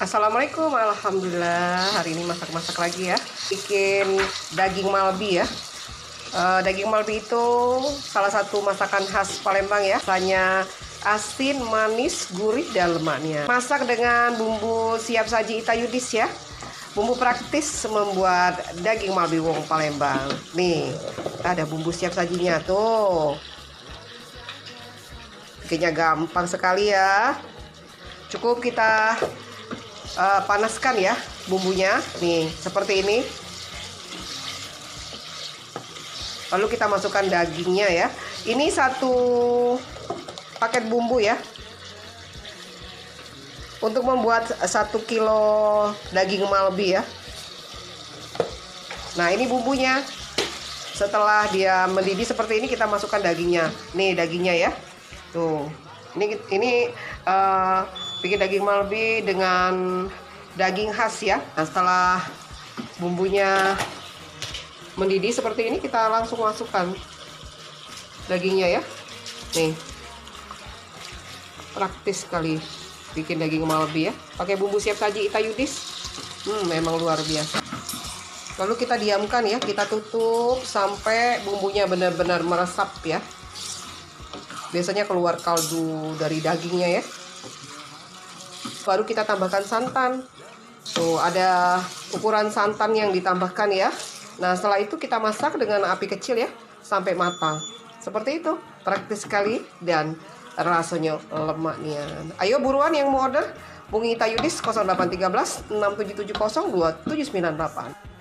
Assalamualaikum, alhamdulillah. Hari ini masak-masak lagi ya. Bikin daging malbi ya. Daging malbi itu salah satu masakan khas Palembang ya. Rasanya asin, manis, gurih, dan lemaknya. Masak dengan bumbu siap saji Itayudis ya. Bumbu praktis membuat daging malbi wong Palembang. Nih, ada bumbu siap sajinya tuh. Bikinnya gampang sekali ya. Cukup kita panaskan ya bumbunya nih seperti ini, lalu kita masukkan dagingnya ya. Ini satu paket bumbu ya untuk membuat 1 kilo daging malbi ya. Nah, ini bumbunya. Setelah dia mendidih seperti ini, kita masukkan dagingnya. Nih dagingnya ya, tuh. Ini bikin daging malbi dengan daging khas ya. Nah, setelah bumbunya mendidih seperti ini, kita langsung masukkan dagingnya ya. Nih, praktis sekali bikin daging malbi ya. Pakai bumbu siap saji Itayudis, memang luar biasa. Lalu kita diamkan ya, kita tutup sampai bumbunya benar-benar meresap ya. Biasanya keluar kaldu dari dagingnya ya. Baru kita tambahkan santan. Tuh, ada ukuran santan yang ditambahkan ya. Nah, setelah itu kita masak dengan api kecil ya sampai matang. Seperti itu, praktis sekali dan rasanya lemaknya. Ayo buruan yang mau order, hubungi Itayudis 0813 6770 2798.